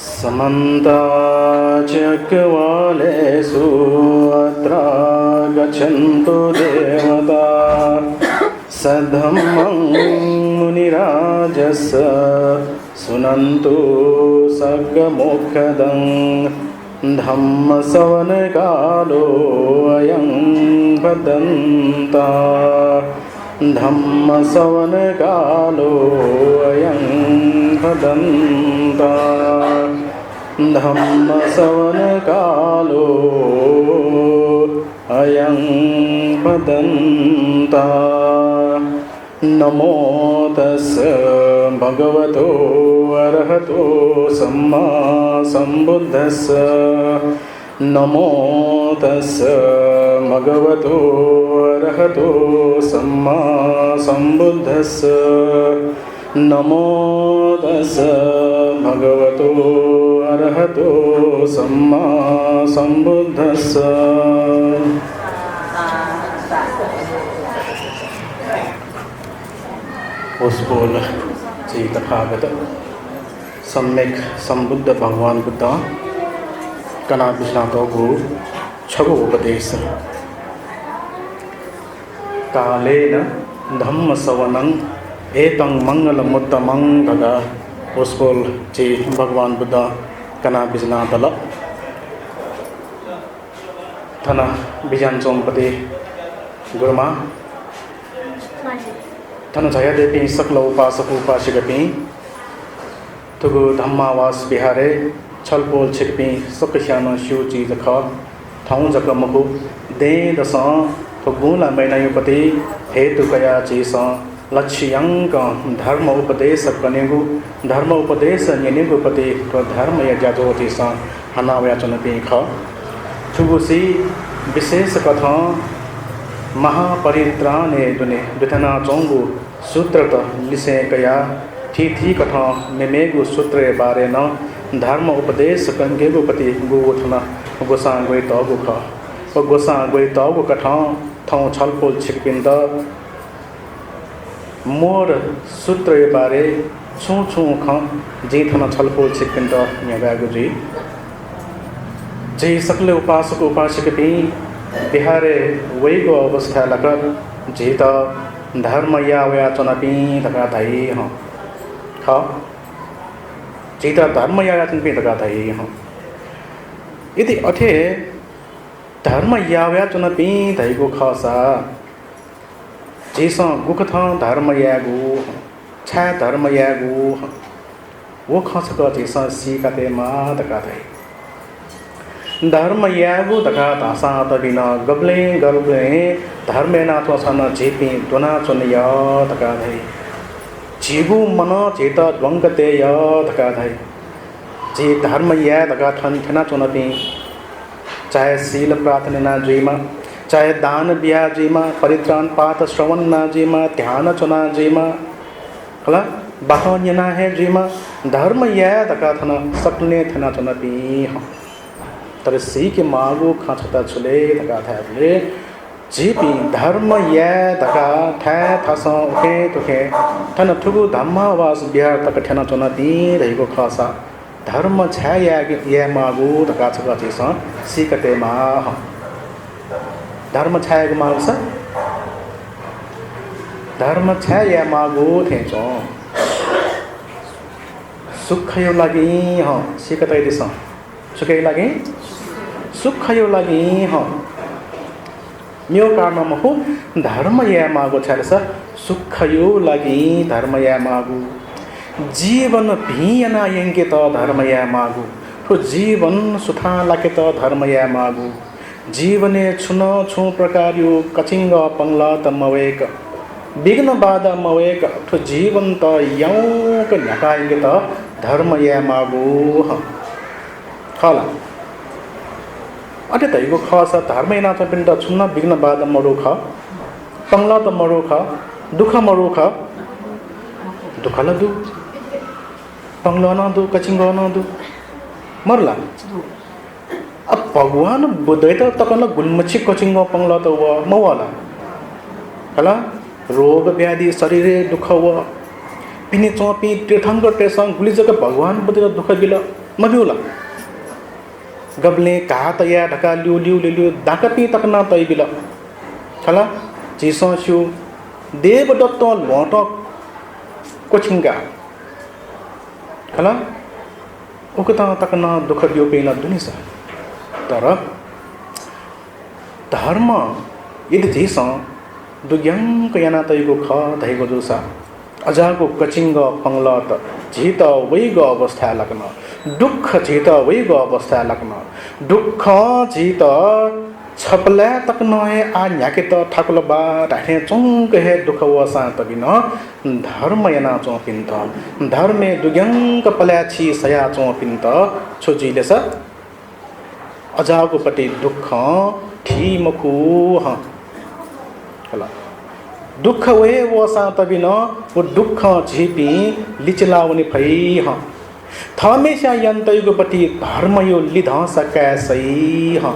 समन्ताचक्रवालेषु अत्र गच्छन्तु देवता सद्धम्मं मुनिराजस्य शृण्वन्तु सग्गमोक्षदं धम्मश्रवणकालो अयं भदन्ता धम्मश्रवणकालो अयं भदन्ता धम्मश्रवणकालो अयं भदन्ता नमो तस्स भगवतो अरहतो सम्मा सम्बुद्धस्स नमो तस्स भगवतो अरहतो सम्मा सम्बुद्धस्स नमो तस्स भगवतो अरहतो सम्मा सम्बुद्धस्स। उस बोल श्री तथागत सम्यक संबुद्ध भगवान बुद्ध कना विश्रांतो गुरु छगो उपदेश कालेन धम्म सवनं एतं मंगलमुत्तमं तदा। उस बोल श्री भगवान बुद्ध कना विश्रांतल थना बिजान चोमपति गुरुमा थन जयदेवी सकल उपासक उपासिकपी तुगु धम्मावास बिहारे छलपोल छिकपी सकश्यान शिव चीज ख ठाउँ जक मकु दे दस गुला मैनायुपति हेतु कया चीस लक्ष्यांक धर्म उपदेश कनेगु धर्म उपदेश निनेगुपति तो धर्म यज्ञ ज्योतिष हनाव्याचन पी ख थुगुसी विशेष कथा महापरित्राणे दुने दुथना चोंगु सूत्र त लिसे कया थी कथा मेमेगु सूत्र बारे न धर्म उपदेश कंगेगु पति गुथना गोसा गोई तगु ख ओ गोसा गोई तगु कथा थौ छलपोल छिकपिन्द मोर सूत्र बारे छु छु ख जे थना छलपोल छिकपिन्द न्यागागु जी सकल उपासक उपासक पी बिहारे वैगो अवस्था लकर जेत धर्म यावयाचन पी तका धाई हाँ ख जेत धर्म यावयाचन पी तका धाई हाँ यदि अथे धर्म यावयाचन पी धाईगो खसा जेसा गुकथ धर्म यागु छा धर्म यागु वो खसक जेसा सीकते मा तका धाई धर्म यागु तका तासा तबिना गबले गबले धर्मेना त्वसन जेपी दुना चुनय तका धै जीगु मन चेत द्वंगते य तका धै जे धर्म या तका ठन ठना चुनपी चाहे शील प्रार्थना जीमा चाहे दान बिहा जीमा परित्राण पाठ श्रवण ना जीमा ध्यान चुना जीमा हला बाहन्यना है जीमा धर्म या तका थना सकने थना चुनपी तर सी के मागु खाँचता छुले धका थाले जीपी धर्म या धका था थासा उखे तुखे थन ठुगु धम्मावास बिहार तक ठेना चुना दी रहेको खसा धर्म छाया या मागु धका छका चिसा सीकते मा धर्म छायाको मागु छ धर्म छाया मागु थेचो सुख यो लागि ह सीकते दिस सुखै लागि सुख यो लागि ह म्यो कारण महो धर्म या मागु छालस सुख यो लागि धर्म या मागु जीवन भियना यंगे त धर्म या मागु तो जीवन सुथा लाके त धर्म या मागु जीवने छुन छु प्रकार यो कचिंग पंगला त मवेक विघ्न बाधा मवेक तो जीवन त यौक न्याकायंगे त धर्म या मागु ह खला अटे तैगो खस धर्मैना त पिण्ड छुन्न विघ्न बाधा मरुख पंगला त मरुख दुख मरुख दुखल दु पंगला न दु कचिंग न दु मरला अब भगवान बुद्धै त तकन गुलमछि कचिंग पंगला त व मवाला हला रोग व्याधि शरीरे दुख व पिने चौपी तीर्थंकर टेसंग गुली जगह भगवान बुद्धि दुख गिला मबिउला गबले कहा तया ढका लियो लियो लियो दाकपी तकना तय गिला खला जीसो शु देवदत्त लोट कोचिंगा खला उकता तकना दुख दियो पेला दुनिसा तर धर्म यदि जीसो दुग्यांक याना तयको ख धैको दुसा अजाको कचिंग पंगलत झित वैग अवस्था लाग्न दुख झित वैग अवस्था लाग्न दुख झित छपला तक नहे आ न्याके त ठाकुल बा ढाठे चुंक हे दुख वसा तबिन धर्म याना चोपिन्त धर्मे दुग्यांक पल्याछि सया चोपिन्त छोजिले स अजाको पटी दुख ठीमखु ह हला दुख वे वसा तबिन वो दुख झिपी लिचलाउने फै ह थमेशा यन्तयुको पटी धर्म यो लिध सकै सही ह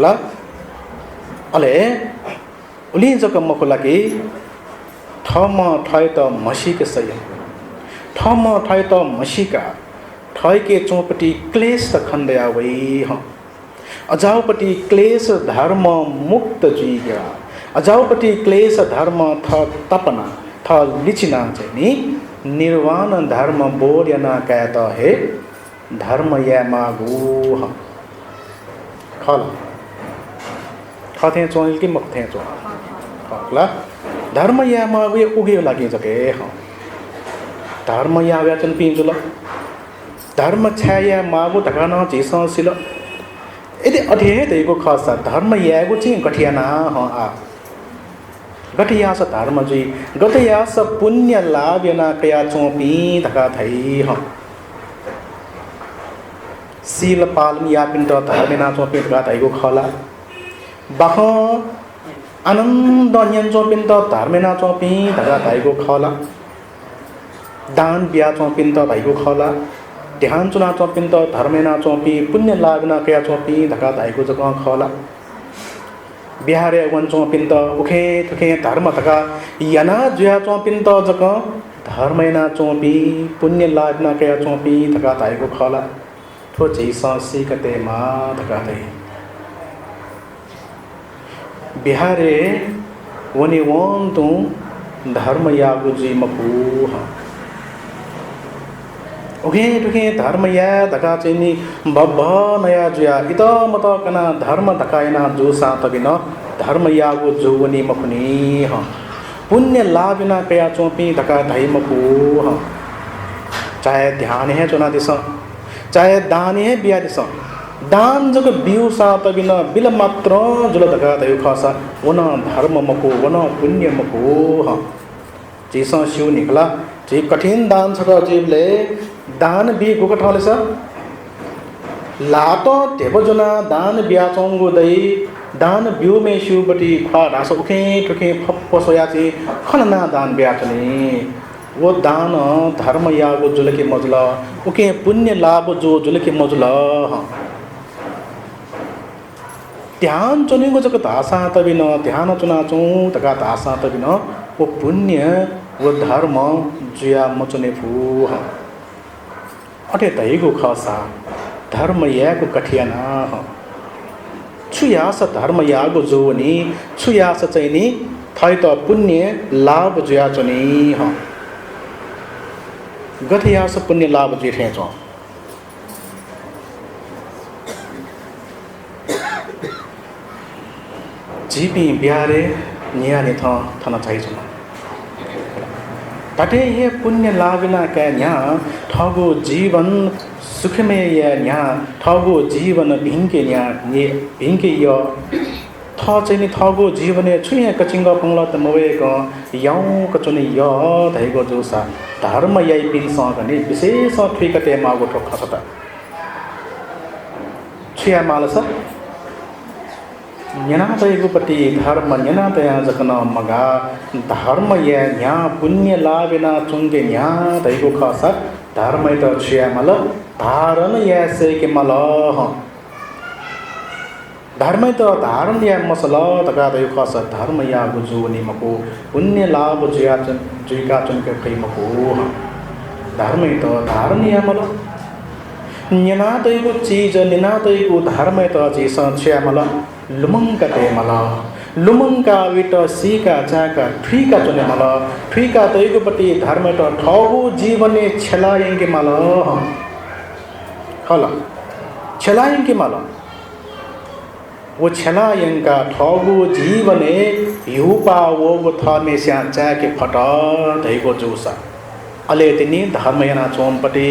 ला अले उली जक मको लागि थम ठय त मसीके सही थम ठय त मसीका ठयके चौपटी क्लेश त खण्डया वै ह अजाउपटी क्लेश धर्म मुक्त जीगा अजाउपटी क्लेश धर्म थ तपना थ लिचिना चाहिँ नि निर्वाण धर्म बोर्यना कहत हे धर्म या मागु ह खल खथे चोइल कि मक्थे चो खला धर्म या मागु उगे लागि जके ह धर्म या व्याचन पिजुल धर्म छाया मागु ढकाना जिस सिल यदि अधे देको खासा धर्म यागु चाहिँ गठियाना ह आ गठियास धर्म जी गठियास पुण्य लाभ याना कया चोपी धका थै ह सील पालन या पिन्ट धर्मेना चोपी धका थैको खला बाख आनन्द न्यन चोपिन्ट धर्मेना चोपी धका थैको खला दान बिया चोपिन्ट भैको खला ध्यान चुना चोपिन्त धर्मेना चोपी पुण्य लाभना कया चोपी धका धाइको जग खला बिहारे वन चोपिन्त उखे थुखे धर्म धका याना जुया चोपिन्त जग धर्मेना चोपी पुण्य लाभना कया चोपी धका धाइको खला थो जैस सिकते मा धका धै बिहारे वने वन तु धर्म यागु जी मखु ह उगे दुखे धर्म या धका चाहिँ बब्ब नया जुया इत मत कना धर्म धकायना जो सातबिन धर्म यागु जोवनी मखुनी ह पुण्य लाभना कया चोपी धका धै मखु ह चाहे ध्यान है चुना दिस चाहे दान है बिया दिस दान जग बिउ सातबिन बिल मात्र जुल धका धै खसा वन धर्म मखु वन पुण्य मखु ह जिस शिव निकला जे कठिन दान छ जीवले दान बि गोकठाले छ लातो देवजना दान बियाचोंगो दै दान बिउ मे शिवबटी खा रास उखे ठुखे फप्प सोयाची खनना दान बियाचने वो दान धर्म यागो जुलके मजला उके पुण्य लाभ जो जुलके मजला ध्यान चुनेको जक धासा तबिन ध्यान चुना चौ तका धासा तबिन वो पुण्य वो धर्म जुया मचने फू अटे तैगो खसा धर्म यागो कठियाना ह छुयास धर्म यागो जोनी छुयास चाहिँ नि थै त पुण्य लाभ जुया चुनी ह गठयास पुण्य लाभ जेठे छ जीपी बिहारे नियाने थन चाहिए तटे ये पुण्य लाभना क्या यहाँ ठगो जीवन सुखमय यहाँ ठगो जीवन भिंके यहाँ ये भिंके य थ चाहिँ ठगो जीवन छुया कचिंग पंगला त मोवेक याउ कचुने य धैगो जोसा धर्म याइ पिनसँग नि विशेष ठिकते मागो ठोक खसता छुया मालस न्यनातयगुपति धर्म न्यनातया जकन मगा धर्म या न्या पुण्य लाभेना चुंगे न्यातयगु खस धर्म त छुया मल धारण या से के मल धर्मै त धारण या मसल तका दै खस धर्म या गुजु निमको पुण्य लाभ जुइका चुनके खैमको धर्मै त धारण या मल निनादैको चीज निनादैको धर्मै त जेस छ्यामल लुमङ्का ते मल लुमङ्का विट सीका चाका ठुइका चुने मल ठुइका दैकोपट्टि धर्मै त ठगु जीवने छेलायङ्के मल खल छेलायङ्के मल वो छेलायङ्का ठगु जीवने युपा वो थमे स्या चाके फट धैको जुसा अले तिनी धर्मयना चोमपट्टि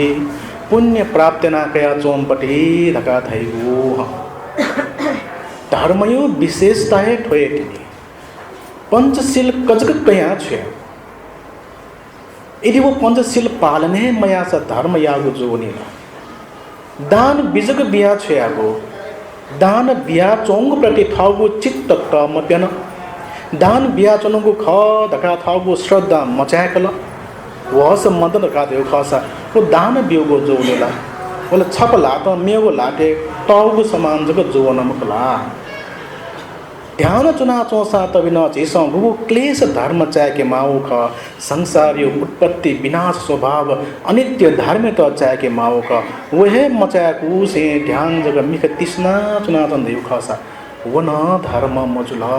पुण्य प्राप्तना कया चोमपट्टि धका धैगु धर्मयो विशेषताए ठोए तिनी पंचशील कजक कया छे यदि वो पंचशील पालने मया स धर्म यागु जोनी दान बिजक बिया छे आगो दान बिया चोंग प्रति थागु चित्त त मप्यन दान बिया चोंगु ख धका थागु श्रद्धा मचाकल वस मदन का देउ खसा वो दान बियोगो जोलेला बोले छप लात मेगो लाटे टाउगो समान जग जोन मकला ध्यान चुना चौसा तबिन झिसं गुगु क्लेश धर्म चाके माउ ख संसार यो उत्पत्ति विनाश स्वभाव अनित्य धर्म त चाके माउ ख वहे मचाकु से ध्यान जग मिख तिस्ना चुना चन देउ खसा वन धर्म मजुला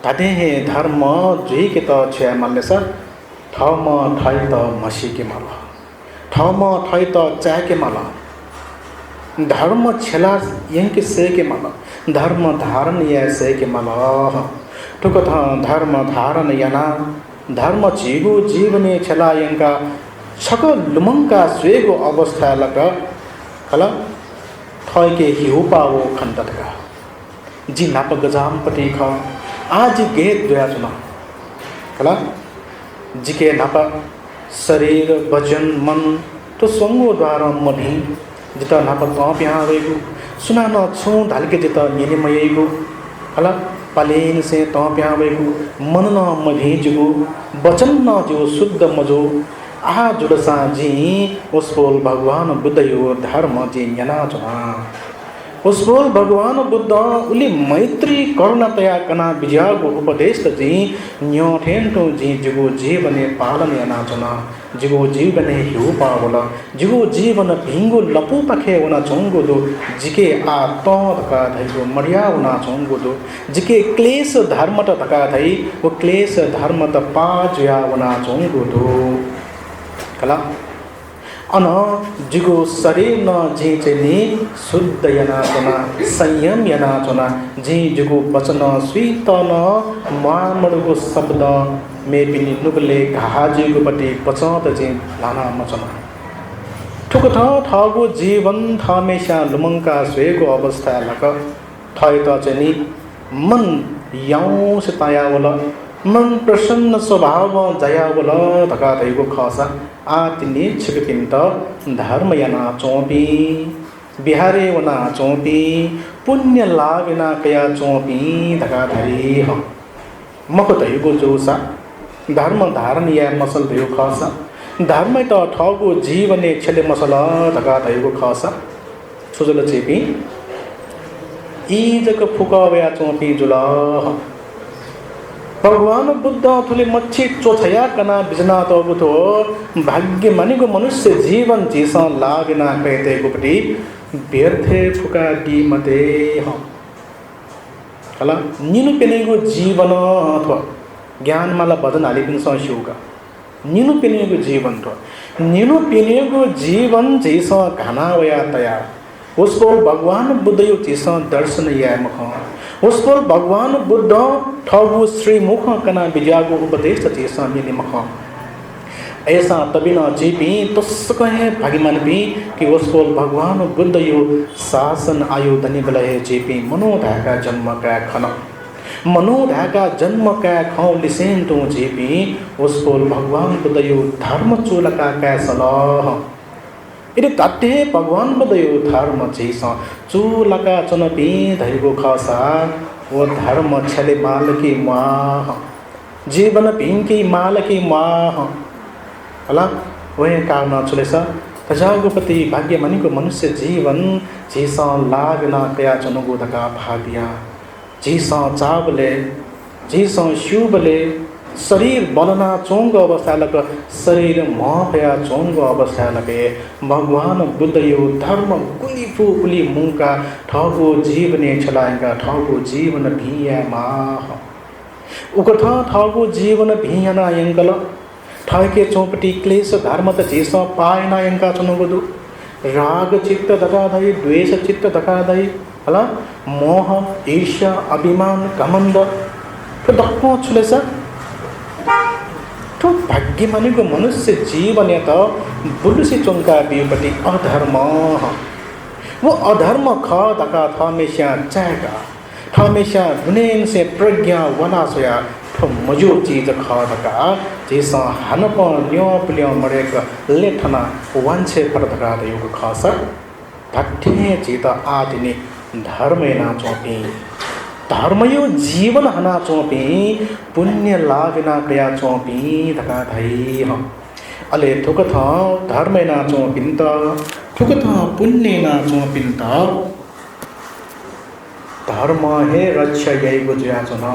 ताते धर्म जुइके त छ्या मल्लेस ठम ठै त मसीके मल ठम ठै त चाके मल धर्म छेला यंके से के मल धर्म धारण या से के मल ठुक धर्म धारण याना धर्म जीवो जीवने छेला यंका छक लुमंका स्वेगो अवस्था लक हला ठै के हिउपा वो खंडतका जी नाप गजाम पटी ख आज गे दुया चुना हला जिके नाप शरीर वजन मन तो संगो द्वारा मधी जिता नाप तो प्याह वेगु सुना न छु ढलके जिता निने मयेगु हला पलेन से तो प्याह वेगु मन न मधी जुगु वचन न जो शुद्ध मजो आ जुड़सा जी उसपोल भगवान बुद्ध यो धर्म जी जना चुना उसपोल भगवान बुद्ध उली मैत्री करुणतया कना विजयागो उपदेश जी न्यो ठेंटो जी जुगो जीवने पालन या नाचना जुगो जीवने हिउ पावला जुगो जीवन भिंगो लपु पखे वना चोंगो दो जिके आ तो धका धैगो मरिया वना चोंगो दो जिके क्लेश धर्म त धका धै वो क्लेश धर्म त पाजया वना चोंगो दो कला अन जिगो शरीर न जी चेनी शुद्ध यनाचना संयम यनाचना जी जिगो वचन स्वीत न मामड़गो शब्द मे पिनी नुगले घाजिगो पटी पचत जी लाना मचना ठुक ठगो जीवन थमेशा लुमंका स्वेगो अवस्था लक थै त चेनी मन याउ से तायावला मन प्रसन्न स्वभाव जयावला धका धैगो खसा आतिनी छिकिन्त धर्म याना चोपी बिहारे वना चोपी पुण्य लाभना कया चोपी धका धरी ह मको धैगो जोसा धर्म धारण या मसल भयो खसा धर्म त ठगो जीवने छले मसल धका धैगो खसा सुजल चेपी ई जक फुकावया चोपी जुला भगवान बुद्ध थुले मच्छी चोथया कना बिजना तो बुतो भाग्य मनिको मनुष्य जीवन जीसा लागना कहते गुपटी व्यर्थे फुका दी मते ह हला निनु पेनेगो जीवन अथवा ज्ञान माला बदन आली पिन संशोगा निनु पेनेगो जीवन तो निनु पेनेगो जीवन जीसा घना वया तया उसको भगवान बुद्ध यो जीसा दर्शन या मख उसको भगवान बुद्ध ठगु श्री मुख कना विजयागो उपदेश जीसा मिली मख ऐसा तभी न जीपी तुस कहे भाग्यमान भी कि उसको भगवान बुद्ध यो शासन आयु धनी बलहे जीपी मनोधाका जन्म का खन मनोधाका जन्म का खौ लिसेन तो जीपी उसको भगवान बुद्ध यो धर्म चोलका का सलाह यदि तत्ते भगवान बुद्ध यो धर्म जीसा चोलका चनपी धैगो खसा वो धर्म छले माल की माह जीवन पिंकी माल की माह हला वही कारण चलेसा रजागुपति भाग्य मनिको मनुष्य जीवन जीसा लागना कया चनुगो दका भाग्या जीसा चावले जीसा शिवले शरीर बनना चोंग अवस्था लग शरीर महया चोंग अवस्था लगे भगवान बुद्ध यो धर्म कुली फु कुली मुंका ठगो जीवने छलाएगा ठगो जीवन भिया माह उकथा ठगो जीवन भियाना यंगल ठाके चौपटी क्लेश धर्म त जेस पाएना यंका चनुगदु राग चित्त दकाधई द्वेष चित्त दकाधई हला मोह ईर्ष्या अभिमान घमंड तो दक्को छुलेसा तो भाग्य मानेको मनुष्य जीवन त बुलुसी चोंका बियोपटी अधर्म वो अधर्म ख दका थमेशा चागा थमेशा गुनेन से प्रज्ञा वना सोया तो मजो चीज खा दका जैसा हनप न्यो प्लियो मरेक लेठना वांछे पर दका योग खास धट्ठे चीत आदिनी धर्मेना चोपी धर्मयो जीवन हना चोपी पुण्य लागना क्रिया चोपी दका धई हम अले ठुक था धर्मेना चोपिंत ठुक था पुण्यना चोपिंत धर्म हे रक्षा यही गुजया चुना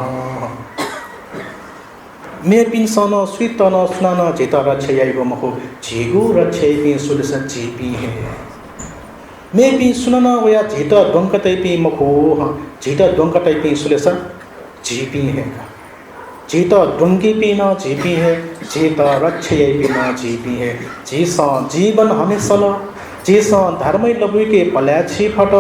मैं पिन सना स्वीत तना सुनाना जेता रक्षा यही गो मको जीगु रक्षा पिन सुलसा जीपी है मैं पिन सुनाना वया जेता द्वंकतै पिन मको जेता द्वंकतै पिन सुलसा जीपी है जेता द्वंगी पिना जीपी है जेता रक्षा यही पिना जीपी है जैसा जीवन हमेशा जैसा धर्मै लबुई के पल्याछि फट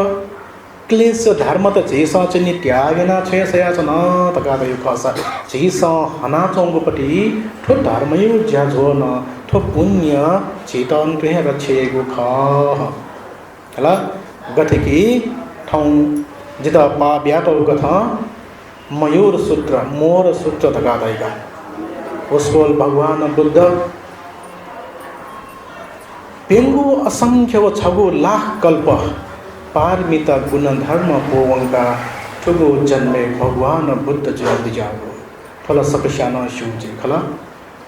क्लेश धर्म त जेसा चाहिँ त्यागेना छे सया छ न तका यो खसा जेसा हना चोंगपटी ठो धर्मयो ज्याझो न ठो पुण्य चेतन पे रक्षेगो ख हला गथकी ठौ जिता पा ब्यातो गथा मयूर सूत्र मोर सूत्र तका दैगा उसकोल भगवान बुद्ध पेंगु असंख्य व छगु लाख कल्प पारमिता गुण धर्म पोवंका ठुगो जन्मे भगवान बुद्ध जल्दी जागो थोड़ा सकशाना शिवजी खला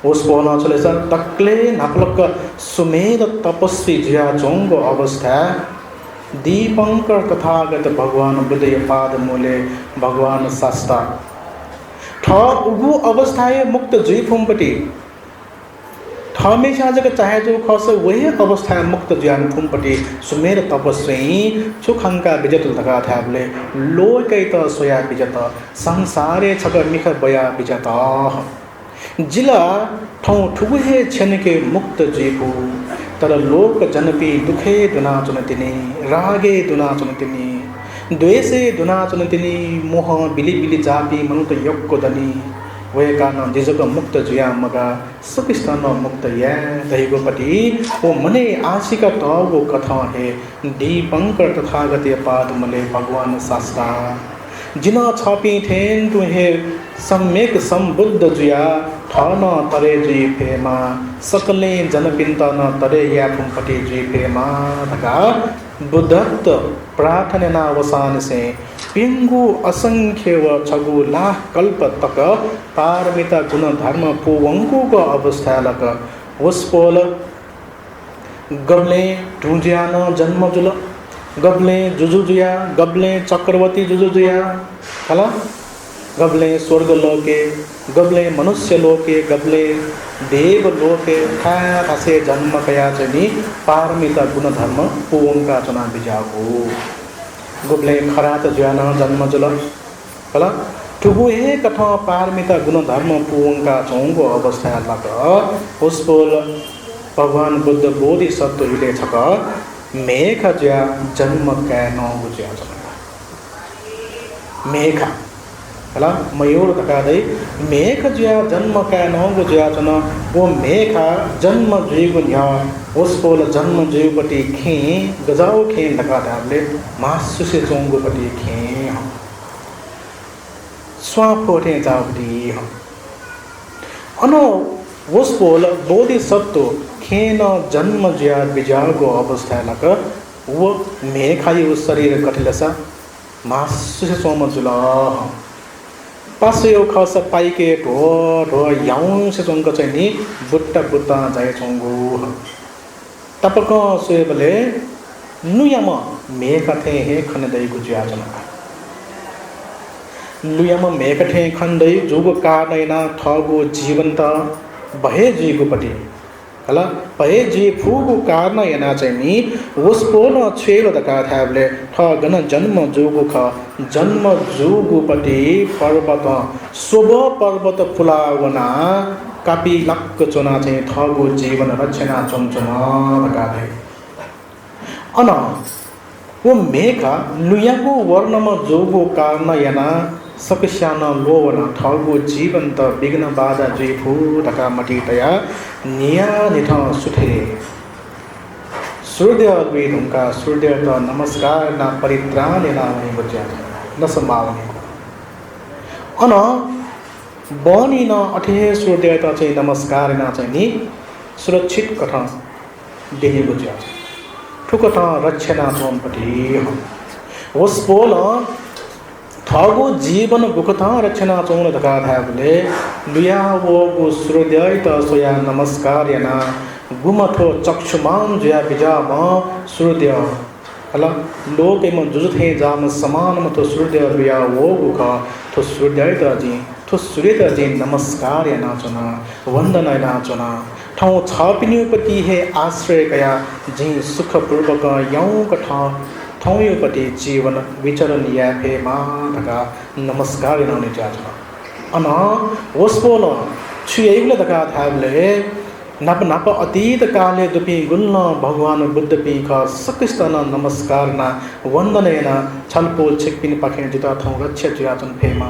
उस पोना चले सर तकले नपलक सुमेध तपस्वी जिया चोंग अवस्था दीपंकर तथागत भगवान बुद्ध पाद मूले भगवान शास्ता ठ उगु अवस्थाए मुक्त जीफुमपटी हमेशा जगह चाहे जो खस वही अवस्था मुक्त ज्ञान फुमपटी सुमेर तपस्वी सुखंका विजत लगा था बोले लोकै त सोया विजत संसारे छक मिख बया विजत जिला ठौ ठुगुहे छनके मुक्त जीवु तर लोक जनपी दुखे दुना चुनतिनी रागे दुना चुनतिनी द्वेषे दुना चुनतिनी मोह बिली बिली जापी मनुत यक्को दनी वे कारण जिजक मुक्त जुया मगा सुकिस्तान मुक्त या दहिगोपटी वो मने आशिका तगो कथा है दीपंकर तथागत पाद मले भगवान शास्त्रा जिना छापी थेन तुहे सम्यक संबुद्ध जुया ठन तरे जुई फेमा सकले जनपिंता न तरे या फुमपटी जुई फेमा तका बुद्धत्व प्रार्थना अवसान से पिंगु असंख्य व छगु लाख कल्प तक पारमिता गुण धर्म पुवंकु को अवस्था लक उसपोल गबले ढूंढियान जन्म जुल गबले जुजुजुया गबले चक्रवर्ती जुजुजुया हला गबले स्वर्ग लोके गबले मनुष्य लोके गबले देव लोके खासे जन्म कया चनी पारमिता गुण धर्म पुवंका चना बिजागो गुबले खरात ज्ञान जन्म जुल हला ठुगुहे कथा पारमिता गुण धर्म पुवंका चौंगो अवस्था लक उसपोल भगवान बुद्ध बोधिसत्व हिले छक मेघ ज्या जन्म कैन गुज्या चना मेघ हला मयूर दकादै मेघ ज्या जन्म कैन गुज्या चना वो मेघ जन्म जीव न्या उसपोल जन्म जीवपटी खे गजाओ खे दका धाबले मासुसे चोंगोपटी खे स्वाफोटे जावडी अनो उसपोल बोधिसत्व खेन जन्म ज्या बिजागो अवस्था लक वो मेघायु शरीर कठिलसा मासुसे सोम जुल पासयो खस पाइके ढो ढो याउं से चोंग चाहिँ नि बुट्टा बुट्टा जाय चोंगु तपक सोए बले लुयम मेकथे हे खनदै गुजिया जनका लुयम मेकथे खन्दै जोगो कानैना थगो जीवन्त भए जीगोपति हला भए जी फुगो कारण याना चाहिँ नि वस्पोन छेलो दका थाबले थ गन जन्म जोगो ख जन्म जोगोपति पर्वत शोभ पर्वत फुलावना कापी लक्क चोना चाहिँ थगो जीवन रक्षणा चमचमा दका थाय अन वो मेघा लुयागो वर्णम जोगो कारण याना सकस्यान लोवना थगो जीवन्त विघ्न बाधा जुइफु दका मटितया निया निथ सुथे सूर्य वेदुंका सूर्य त नमस्कार ना परित्राण ना हुने बच्चा न सम्भावने अन बनी न अठे सूर्य त चाहिँ नमस्कार ना चाहिँ नि सुरक्षित कथा देहे बच्चा ठुकथा रक्षणा सोमपटी वस्पोल थगो जीवन गुकथा रक्षणा चौन धका थाबले लुया वो सूर्य त सोया नमस्कार याना गुमथो चक्षुमान जया बिजाम सूर्य हला लोके म जुजुथे जाम समान मतो सूर्य लुया वो गुख तो सूर्य त जी तो सूर्य त जी नमस्कार याना चना वंदना याना चना ठौ छापिनुपति हे आश्रय कया जी सुख पूर्वक यौ कथा थौयोपति जीवन विचरण याफे मा धका नमस्कार नाउने जाछ अन वस्पोल छुयैले धका थाबले नप नप अतीत काले दुपी गुल्न भगवान बुद्ध पीख सकस्तन नमस्कार ना वंदनेना छलपो छिकपिन पखे जिता थौ रक्ष जाचन फेमा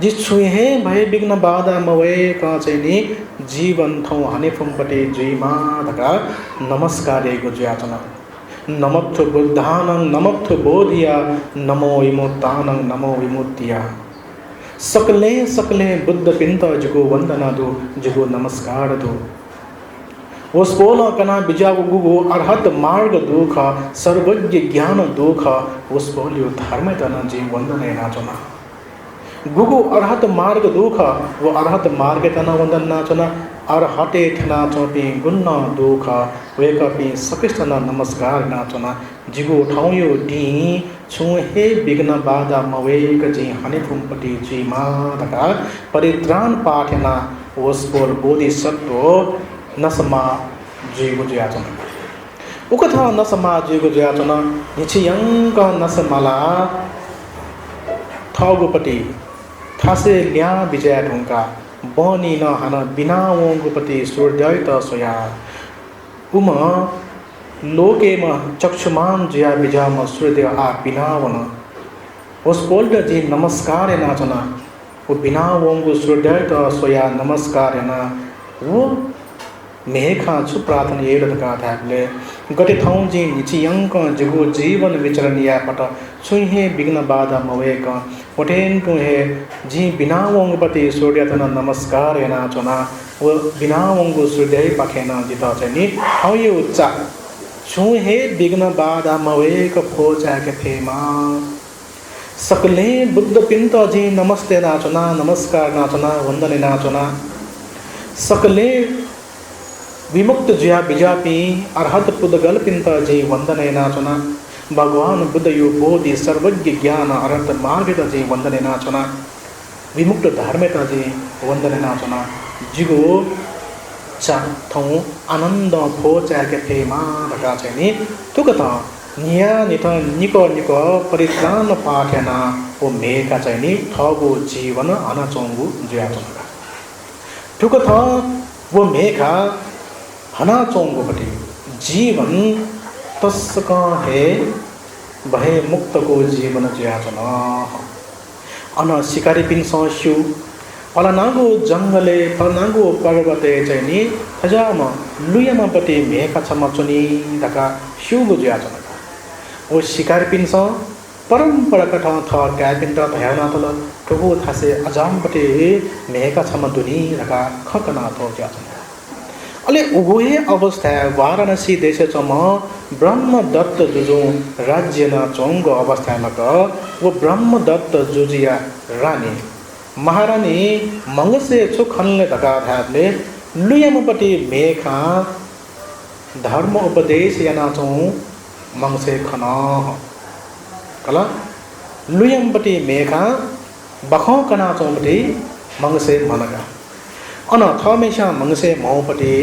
जि छुहे भय विघ्न बाधा मवे का चाहिँ जीवन थौ हनेफुमपटे जुइमा धका नमस्कार गो जाचन नमोत्थ बुद्धानं नमोत्थ बोधिया नमो विमुक्तानं नमो विमुक्तिया सकले सकले बुद्ध पिंत जगो वंदना दो जगो नमस्कार दो वस्पोल कना बिजागो गुगो अरहत मार्ग दुख सर्वज्ञ ज्ञान दुख वस्पोलियो धर्म तना जी वंदना नाचना गुगो अरहत मार्ग दुख वो अरहत मार्ग तना वंदन नाचना अरहते थना चोपी गुन्न दुख वेकपी सकिस्तना नमस्कार नाचना जिगो ठाउँयो डी छुहे विघ्न बाधा मवेक जी हनिफुमपटी जी मा धका परित्राण पाठना वस्पोल बोधिसत्व नसमा जीगो ज्याचन उकथा नसमा जीगो ज्याचन निचियंक नसमला थगोपटी थासे ल्या विजय ढुंका बनी न हन बिना वंगुपति सूर्य त सोया उम लोके म चक्षुमान जया बिजा म सूर्य आ बिनावन वस्पोल्ड जी नमस्कार नाचना वो बिना वंगु सूर्य त सोया नमस्कार ना वो मेखा छु प्रार्थना एड धका थाबले गटे थौ जी निचियंक जगो जीवन विचरण या पट छुहे विघ्न बाधा मवेक पटेन टुहे जी बिना वंगपति सूर्य तना नमस्कार याना चना वो बिना वंगु सूर्य पखेना जिता चाहिँ हौ यो उच्चा छुहे विघ्न बाधा मवेक फोचा के फेमा सकले बुद्ध पिंत जी नमस्ते नाचना नमस्कार नाचना वंदने नाचना सकले विमुक्त जया बिजापी अरहत पुदगल पिंत जी वंदने नाचना भगवान बुद्ध यो बोधि सर्वज्ञ ज्ञान अरहत मार्ग जी वंदने नाचना विमुक्त धार्मिकता जी वंदने नाचना जिगो चा थौ आनंद खोचा के फेमा धका चाहिँ नि तुकता निया निथ निको निको परित्राण पाठना ओ मेका चाहिँ नि थगो जीवन अनचोंगु ज्याचनका तुकता वो मेका हना चोंगोपटी जीवन तस्का है भय मुक्त को जीवन ज्याचना अन शिकारी पिन सस्यु फलनागो जंगले फलनागो पर्वते चाहिँ नि हजाम लुयमपति मेका छम चुनी धका शिवगो ज्याचनका ओ शिकारी पिन स परम्परा कथा थ क्यापिन त भयाना तल टोगो थासे अजामपति मेका छम दुनी धका खकना थो ज्याचना अले उगोहे अवस्था वाराणसी देश चम ब्रह्मदत्त जुजो राज्य न चोंग अवस्था नक वो ब्रह्मदत्त जुजिया रानी महारानी मंगसे छु खनले धका थाले लुयमपति मेखा धर्म उपदेश याना चौं मंगसे खना कला लुयम बटी मेघा बखों कना चौं बटी मंगसे मनगा अन थमेशा मंगसे मौ बटी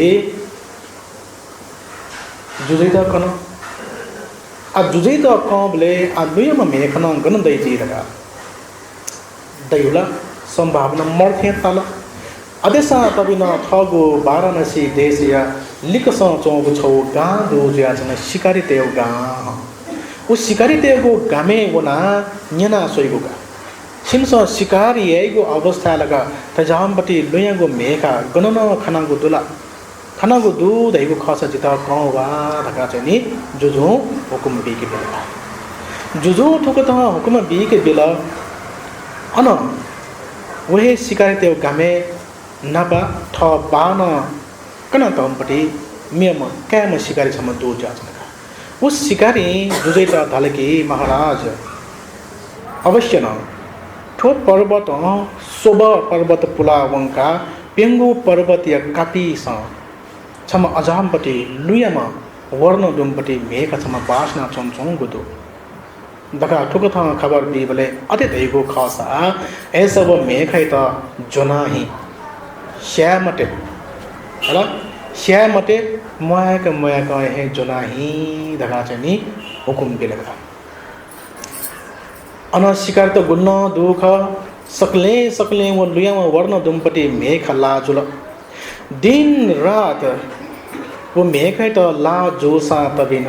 जुजिदा कना आ जुजिदा कौबले आ लुयम मेघना गन दई जी लगा दैउला संभावना मर्थे ताला अदेसा तबिना थगो वाराणसी देश या लिकस चौगो छौ गा दो ज्या जन शिकारी तेव गा उ शिकारी तेवगो गामे वना न्यना सोइगो गा छिमस शिकारी एगो अवस्था लगा तजामपति लुयगो मेका गणन खनागो दुला खनागो दु दैगो खस जिता कौवा धका चनि जुजु हुकुम बिके बेला जुजु ठोकत हुकुम बिके बेला अन वहे शिकारी तेव गामे नबा थ बान कना तमपटी मेम कैम शिकारी सम दो जाचनका उस शिकारी जुजैता धलकी महाराज अवश्य न ठो पर्वत शोभ पर्वत पुलावंका पेंगो पर्वत या कापी स छम अजामपटी लुयमा वर्ण दुमपटी मेघ छम बासना चमचों गुदो दका ठुक था खबर भी बोले अति दैगो खासा ऐसा वो मेघ त जोनाही श्यामटे हला श्यामटे मोयक है जोनाही दका चनी हुकुम भी लगा अन शिकार तो गुन्न दुख सकले वो लुयामा वर्ण दुमपटी मेघ ला जुल दिन रात वो मेघ तो ला जोसा तबिन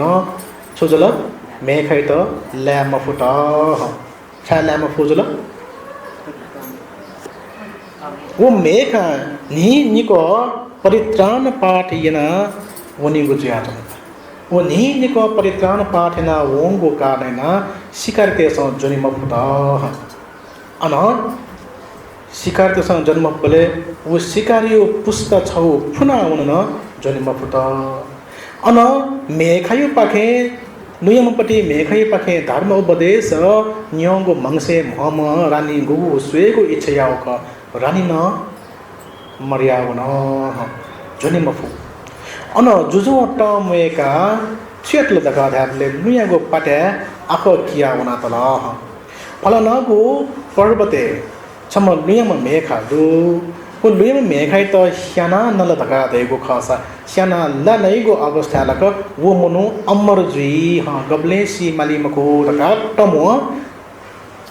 छुजल मेघ तो लैम फुट छा लैम फुजल वो मेघ नि निको परित्राण पाठ यना वनी गुजिया वो नि निको परित्राण पाठ ना वोंगो कारणेन शिकारते स जन्म फुट अन शिकारते स जन्म बले वो शिकारियो पुस्त छौ फुना उन जन्म फुट अन मेघायो पाखे नुयमपटी मेघायो पाखे धर्म उपदेश न्योंगो मंगसे महम रानी गुगु स्वेगो इच्छयाओ क रानी न मर्यावन जन्म फु अन जुजु टमेका छेतल दका धाबले नुयागो पाटे आको किया वना तल फलनागो पर्वते छम लुयम मेघा दु को लुयम मेघाई त श्याना नल दका देगो खसा श्याना लनैगो अवस्था लक वो मनु अमर जुई ह गबले सी मालिमको दका टमो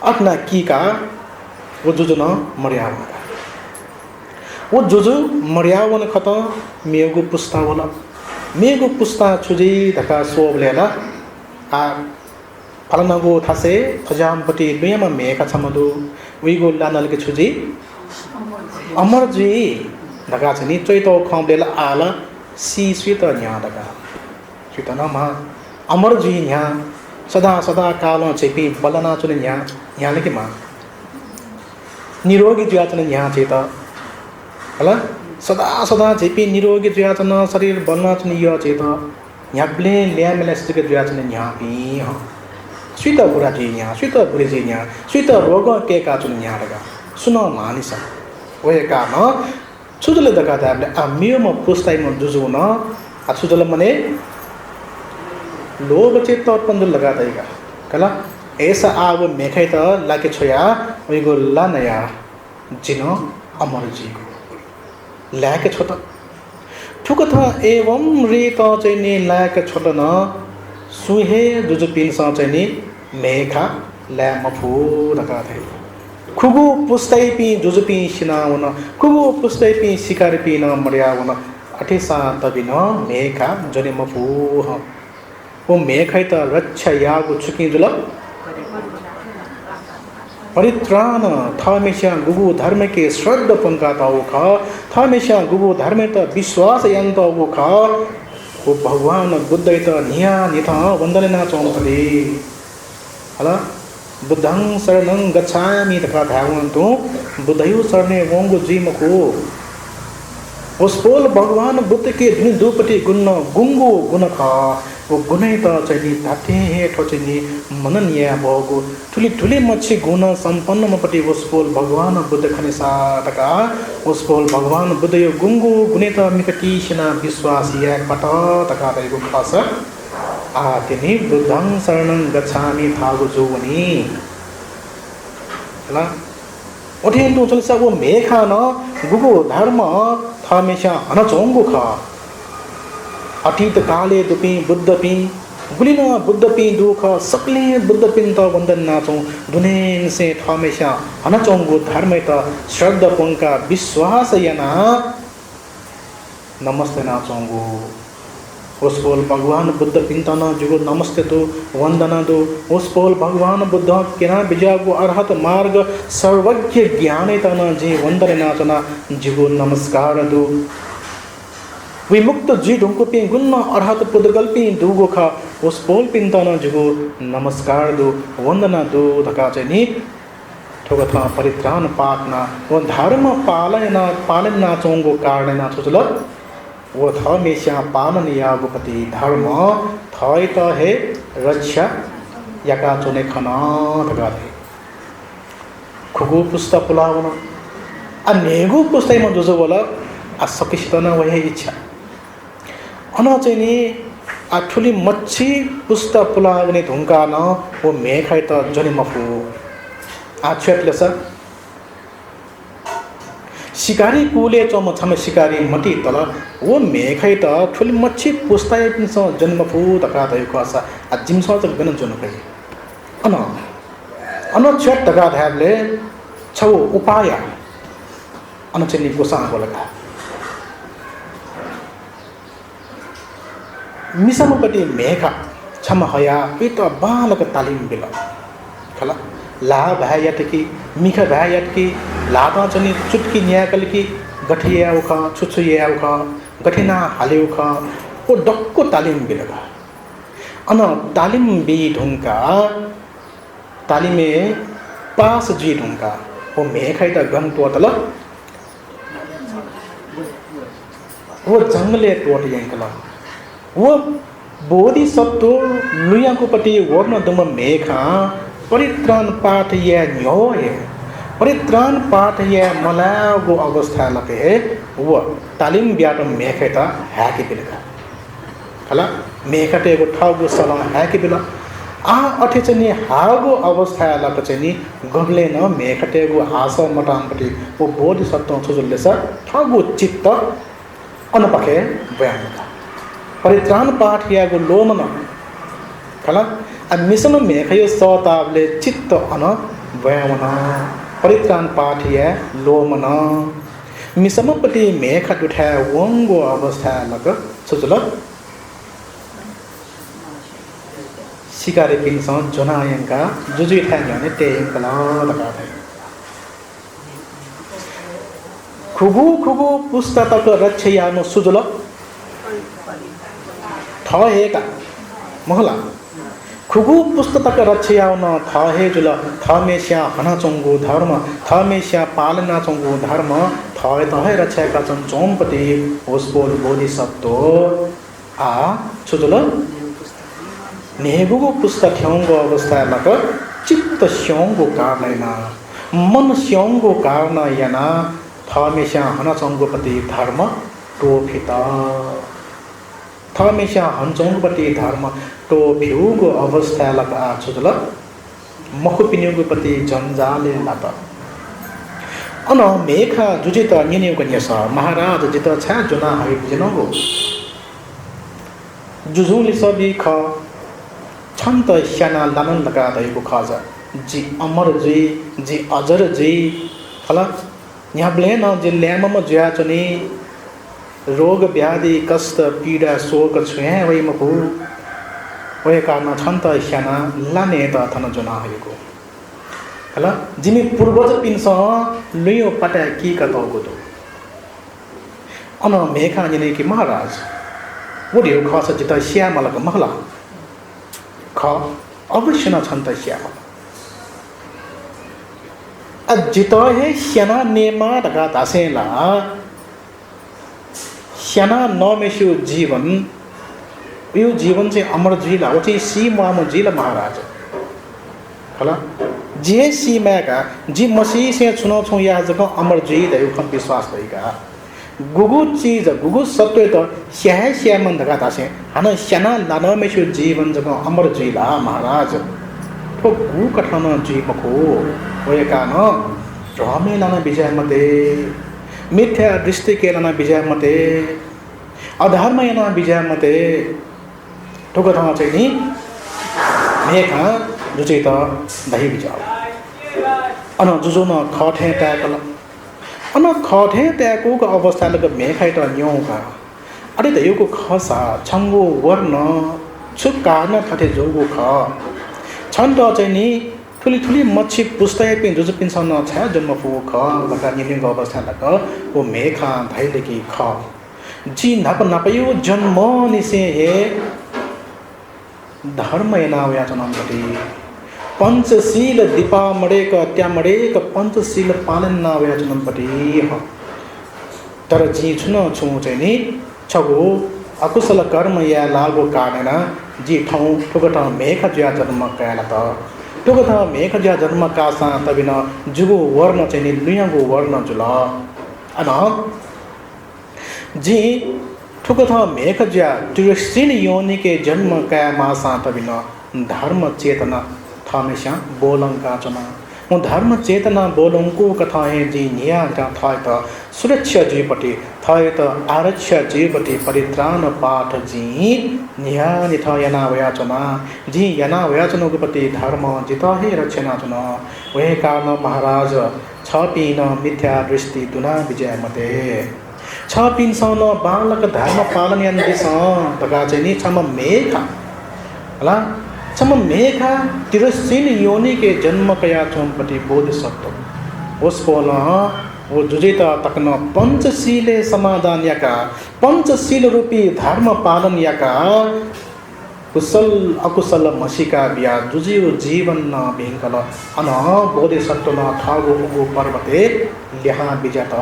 अटना कीका वो जुजुन मर्यावन वो जुजु मर्यावन खत मेगो पुस्ता होला मेगो पुस्ता छुजी धका सोबलेला आ फलनागो थासे थजामपटी लुयम मेघा छमदु उइगो लानल के छुजी अमर जी धका छनी चोइतो खमलेला आला सी स्वित न्या धका स्वित न मा अमर जी न्या सदा सदा काल चेपी बलना चुने न्या न्या लेके मा निरोगी ज्याचन न्या चेत हला सदा सदा झेपी निरोगी ज्याचन शरीर बलना चुने य चेत न्याब्ले ल्यामेलेस्टिक ज्याचन न्या पी स्वित बुरा जी न्या स्वित बुरे जी न्या स्वित रोग के का चुने न्या धका सुनो मानिस ओए का न छुजल दका दाबले आ मियोम पुस्ताइ म जुजु न आ छुजल मने लोभ चित्त उत्पन्न लगा देगा कला ऐसा आव मेखै त लाके छोया ओइगो ला नया जिन अमर जी लाके छोट ठुक था एवं रे त चाहिँ लाके छोट न सुहे जुजु पिन स चाहिँ मेखा ला मफु दका दे खुगु पुस्तै पि जुजुपी सिनावन खुगु पुस्तै पि शिकार पि न मर्यावन अठेसा तबिन मेखा जने मफु वो मेखै त रक्षा यागु छुकी जुल परित्राण थमेशा गुगु धर्म के श्रद्धा पंका ताऊ ख थमेशा गुगु धर्म त विश्वास यन्त वो ख वो भगवान बुद्ध त निया निथ वन्दना चौंपदे हला बुद्धं शरणं गच्छामि तथा धावन्तु बुद्धयो शरणे वोंगो जीमको उसपोल भगवान बुद्ध के धुनी दुपट्टि गुण गुङ्गो गुण ख वो गुनै त चाहिँ धाथे हेठो चाहिँ मनन या भएको ठुली ठुली मच्छी गुण सम्पन्नपट्टि उसपोल भगवान बुद्ध खने साटका उसपोल भगवान बुद्ध यो गुङ्गो गुणे त मिकटी सेना विश्वास या पट तका रहेको खस आ तिनी बुद्धं शरणं गच्छामि थागु जोवनी ल ओठेन तो चलसा वो मेखा न गुगो धर्म थमेशा अनचोंगो ख अतीत काले दुपी बुद्ध पी गुलिन बुद्ध पी दुख सकले बुद्ध पिन त वंदन नाचौं दुनेन से थमेशा अनचोंगो धर्म त श्रद्धा पंका विश्वास यना नमस्ते नाचोंगो उसपोल भगवान बुद्ध पिंतन जुगो नमस्ते तो वंदना दो उसपोल भगवान बुद्ध केना बिजागो अर्हत मार्ग सर्वज्ञ ज्ञाने तना जी वंदने नाचना जुगो नमस्कार दो विमुक्त जी ढुंको पिं गुन्न अर्हत पुदगल पिं दुगो खा उसपोल पिंतन जुगो नमस्कार दो वंदना दो धका चाहिँ ठोगथा परित्राण पाटना वो धर्म पालन नाचोंगो कारण नाचो चलो वो थमेशा पालन यागुपति धर्म थय त हे रक्षा याका चुने खना धगा दे खुगु पुस्ता पुलावन अनेगु पुस्ता म जोजो बोला आ सकिस्तन वही इच्छा अन चाहिँ नि आ ठुली मच्छी पुस्ता पुलावने ढुंका न वो मेखाइ त जनि मफु आ छेटले सर शिकारी कुले चम छम शिकारी मटी तल वो मेखै त ठुली मच्छी पुस्ताय पिन्छ जन्म फु तका दयको आशा आ जिमसा त गन जन पै अन छट तका धाबले छौ उपाय अन चाहिँ गोसा गोलका मिसमपति मेखा छम हया पेट बालक तालिम बिल खला ला भायत की मिखा भायत की लाता चनी चुटकी न्याकल की गठिया उखा छुछुया उखा गठिना हाले उखा वो डक्को तालिम बिलगा अन तालिम बी ढुंका तालिमे पास जी ढुंका वो मेखाइ त गन टोटल वो जंगले टोट यंकला वो बोधिसत्व लुयाको पति वर्ण दम मेखा परित्राण पाठ या न्योय परित्राण पाठ या मलागो अवस्था लगे वो तालिम ब्याट मेखता हैके बिलका हला मेखटे गो ठागो सला हैके बिला आ अठे चाहिँ हागो अवस्था लग चाहिँ गगले न मेखटे गो हास मटामपटी वो बोधिसत्व छजुल्ले स ठागो चित्त अनपखे बयान परित्राण पाठ या गो लोमन खला मिशन मेखयो सतावले चित्त अन वयमना परित्राण पाठ या लोमन मिसमपति मेख उठा वंगो अवस्था लग सुचल शिकारी पिंस जनायंका जुजु ठाने तेयंकला लगा दे खुगु खुगु पुस्तक रक्षयानो सुजल थहेका महला खुगु पुस्तक रक्षयाउन थहे जुल थमेस्या हनाचोंगो धर्म थमेस्या पालना चोंगो धर्म थय तहे रक्षाका चन चोमपति होसपोल बोधिसत्व आ छुजुल नेगुगो पुस्तक ह्यंगो अवस्था लक चित्त स्योंगो कारणैना मन स्योंगो कारण याना थमेस्या हनाचोंगोपति धर्म टोफिता थमेस्या हनचोंगोपति धर्म तो भ्यूगो अवस्था लगा छुजल मखुपिन्युगो पति जंजाले लाता अन मेखा जुजित निनिउको न्यस महाराज जित छा जुना हरि जनगो जुजुली सबी ख छन्त श्याना लानन लगा दयको खाजा जी अमर जी अजर जी फला न्याब्ले न जे ल्यामम ज्या चनी रोग व्याधि कष्ट पीडा शोक छुए वै मखु वय कारण छन्त श्याना लाने त थन जुना हयको हला जिमी पूर्वज पिनस लुयो पटा की कतौको तो अन मेखा जने कि महाराज वो दियो खस जित श्यामलक महला ख अवश्य न छन्त श्यामल अजित हे श्याना नेमा दगा दासेला स्याना नमेस्यो जीवन यो जीवन चाहिँ अमर जुइला वो चाहिँ सी मामो जुइला महाराज हला जे सी मैका जी मसीह से चुनाव छौ या जको अमर जुइ दै खम विश्वास भइका गुगु चीज गुगु सत्व त स्याह स्याह मन धका तासे हन स्याना नमेस्यो जीवन जको अमर जुइला महाराज तो गु कठन जुइ मको होयका न रमे लाना विजय मते मिथ्या दृष्टि के लाना विजय मते अधर्म याना विजय मते ठोको ठाउँ चाहिँ नि मेखा जुचै त दही बिजाउ अन जुजो न खठे ट्याकल अन खठे ट्याको को अवस्था लग मेखाइ त न्यौका अरे त योको खसा छंगो वर्ण छुकार्न थथे जोगो ख छन् त चाहिँ नि ठुली ठुली मच्छी पुस्ताय पिन जुजु पिनसन छ जन्म फु ख लगा निलिङ अवस्था लग ओ मेखा धैलेकी ख जी नप नपयो जन्म निसे हे धर्म एनावया चनमपति पंचशील दीपा मड़ेक त्यामड़ेक पंचशील पालन नावया चनमपति तर जी छुन छु चाहिँ नि छगो अकुशल कर्म या लागो काटेन जी ठाउँ ठुकटा मेख ज्या जन्म काला त ठुकटा मेख ज्या जन्म कासा तबिन जुगो वर्ण चाहिँ नि लुयागो वर्ण जुल अन जी ठुकथा मेख ज्या तिरसिन योनि के जन्म का मासा तबिन धर्म चेतना थामेशा बोलंका चना वो धर्म चेतना बोलंको कथा है जी निया का था त सुरक्षा जीवपति था त आरक्षा जीवपति परित्राण पाठ जी निया निथा यना वयाचना जी यना वयाचनो पति धर्म जिता है रक्षणा चना वह कारण महाराज छपीन मिथ्या दृष्टि दुना विजय मते छपिन सन बालक धर्म पालन यन्दिस तका चाहिँ नि छम मेखा हला छम मेखा तिरसिन योनि के जन्म कया चोमपति बोधिसत्व उसको ल वो जुजिता तकन पंचशीले समाधान याका पंचशील रूपी धर्म पालन याका कुशल अकुशल मसिका बिया जुजियो जीवन न भिंकल अन बोधिसत्व न थागो उगो पर्वते ल्याहा बिजात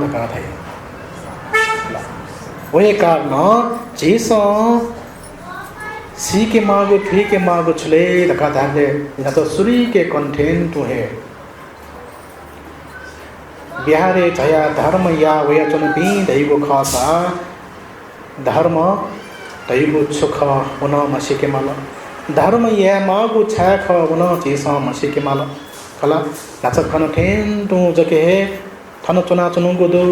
रका थे वही कारण चीज सी के मागो थ्री के मागो छले रखा था न तो सूर्य के कंटेंट तो है बिहारे जया धर्म या वया चुन भी दैगो खासा धर्म दैगो सुख उन मसी के माल धर्म या मागो छाख उन चीज मसी के माल खला नाच कंटेंट तो जके थन चुना चुनुगो दो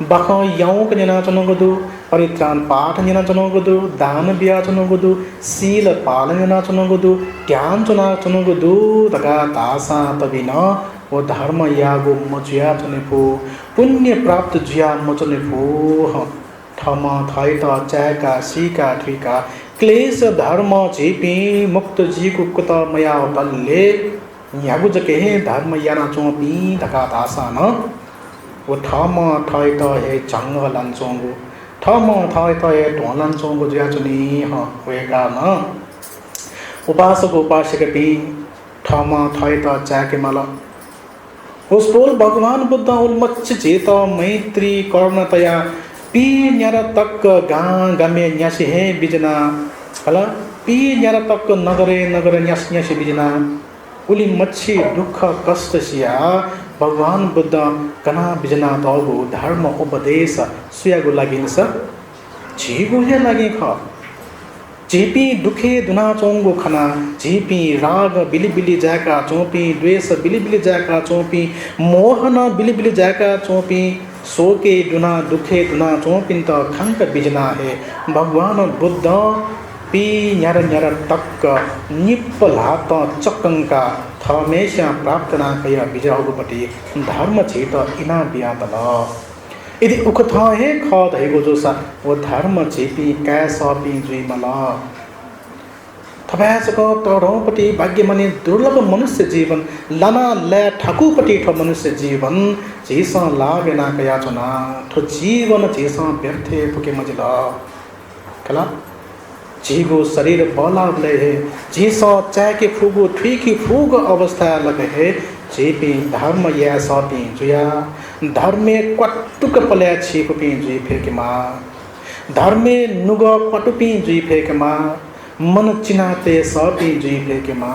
बख यौं के जना चुनुगो दो परित्राण पाठ जना चुनुगो दो दान बिया चुनुगो दो शील पालन जना चुनुगो दो ज्ञान चुना चुनुगो दो तका तासा तबिना वो धर्म यागो मजुया चुने फो पुण्य प्राप्त जुया मचुने फो ठमा थाइता चैका सीका ठुका क्लेश धर्म जीपी मुक्त जी को कुत मया तल्ले यागो जके धर्म याना चोपी तका तासा न वो ठामा थाई तो है चंग लंचोंगो ठामा थाई तो है ढोलंचोंगो जो चुनी हाँ वे का ना उपासक उपासक भी ठामा थाई तो जाके माला उस पोल भगवान बुद्ध उल्मच्छ चेता मैत्री करुणतया पी न्यारा तक गां गमे न्यासी है बिजना हला पी न्यारा तक नगरे नगरे न्यास न्यासी बिजना उली मच्छी दुख कष्ट सिया भगवान बुद्ध कना बिजना तगो धर्म उपदेश सुयागो लागिन्छ जीगो या लागि ख जीपी दुखे दुना चोंगो खना जीपी राग बिलिबिली जाका चोपी द्वेष बिलिबिली जाका चोपी मोहन बिलिबिली जाका चोपी सोके दुना दुखे दुना चोपिन त खंक बिजना है भगवान बुद्ध पी न्यार न्यार तक निपलात चक्कंका थमेशा प्रार्थना कया बिजाउपति धर्म छित इना बियातल यदि उख था है ख धैगो जोसा वो धर्म छिपी कैसपी जुइमल थबासको तडौपति भाग्यमानी दुर्लभ मनुष्य जीवन लाना ले ठाकुपति ठ मनुष्य जीवन जीसा लावेना कया चना ठो जीवन जीसा व्यर्थे पुके मजिल कला जीगो शरीर बला है जीसा चाय के फूगो ठीक फूग अवस्था लगे है जेपी धर्म या सपी जुया धर्मे क्वटुक पल्या छिपी जुई फिर के माँ धर्मे नुग पटुपी जुई फेकेमा मन चिनाते सपी जुई फेकेमा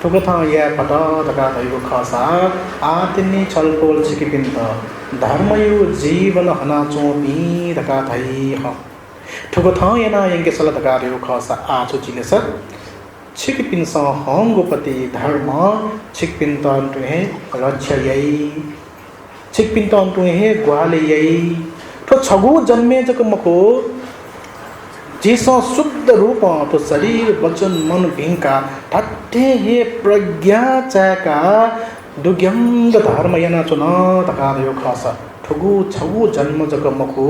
ठुकथा या पटा दका धैको खसा आतिनी छलपोल छिकिपिन्त धर्मयु जीवन हना चोपी दका धै ह ठुकथा याना यंगे सल दका धैको खसा आचो चिलेस छिकिपिन्स हंगोपति धर्म छिकिपिन्त अन्टुहे रक्षयै छिकिपिन्त अन्टुहे ग्वालेयै तो छगु जन्मे जक मको जिस शुद्ध रूप तो शरीर वचन मन भिंका ठट्टे हे प्रज्ञा चाका दुग्यंग धर्म यना चुना तकादयो खासा ठगु छगु जन्म जक मको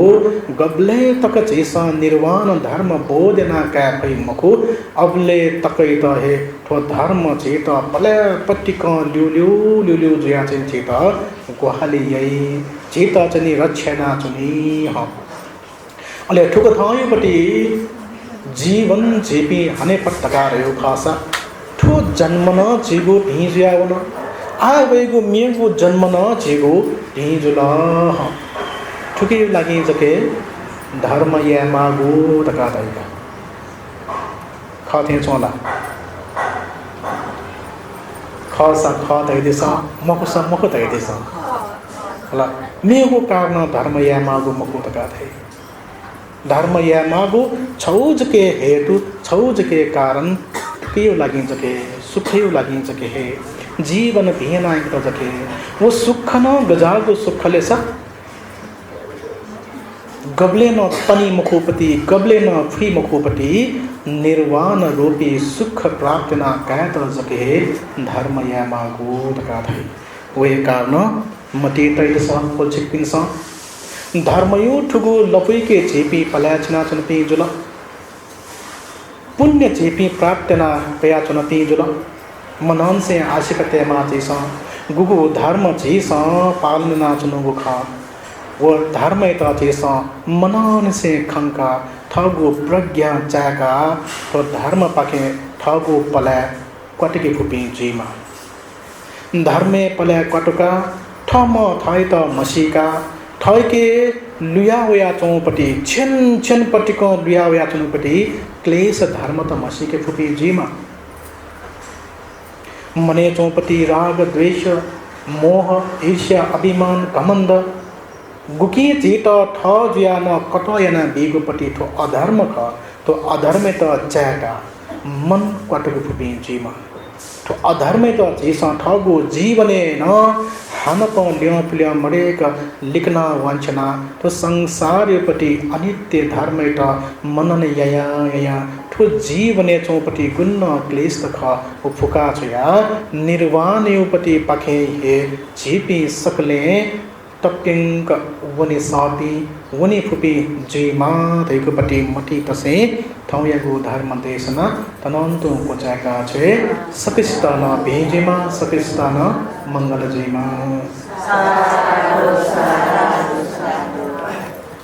गबले तक जैसा निर्वाण धर्म बोधना का भई मको अबले तकै त हे तो धर्म चेत पले पट्टिक ल्यु जुया चाहिँ चेत ग्वाली यही चेत चनि रक्षना चुनी ह अले ठुक थायोपट्टि जीवन जेपी हने पट्टका रह्यो खासा ठो जन्म न जेगो ढिजुयावन आवेगो मेगो जन्म न जेगो ढिजुल ठुके लागि जके धर्म या मागो तका दैका खाथे चोला खासा खा दैदेसा मको मको दैदेसा होला मेगो कारण धर्म या मागो मको तका दै धर्म या मागो छौज के हेतु छौज के कारण के लागि जके सुखयो लागि जके हे जीवन भिना एक जके वो सुख न गजागो सुखले स गबले न पनि मुखोपति गबले न फ्री मुखोपति निर्वाण रूपी सुख प्राप्त न कहत जके हे धर्म या मागो तका थै वे कारण मति तैल स कोचिक पिन स धर्मयो ठुगो लपुई के चेपी पलाचना चुनपी जुल पुण्य चेपी प्राप्तना पया चुनपी जुल मनन से आशिकते मा जैसा गुगु धर्म जैसा पालना चुनुगु खा वो धर्म त जैसा मनन से खंका ठगु प्रज्ञा चाका तो धर्म पाके ठगु पला कटके फुपी जीमा धर्मे पला कटुका ठम थाई त मसीका ठैके लुया वया चौपट्टि छेन छेन पट्टिको लुया वया चौपट्टि क्लेश धर्म त मसीके फुपी जीमा मने चौपट्टि राग द्वेष मोह ईर्ष्या अभिमान घमण्ड गुकी जीत ठ जुया न कटयना बिगोपट्टि ठो अधर्म ख तो अधर्म त च्याका मन कटको फुपी जीमा तो अधर्म त जीसा ठगो जीवने न हानप ल्य मरेक लिखना वांछना तो संसारपट्टि अनित्य धर्म त मनन यया ठो जीवने चौपट्टि गुन्न क्लेश ख फुका छया निर्वाणयोपट्टि पाखे हे झिपी सकले टपिंक वनि सापी वनि फुपी जीमा धैकोपट्टि मटी पसे थौयागो धर्म देशना तनन्तु कोचाका छे सकिस्तान भेजेमा सकिस्तान मंगल जयमा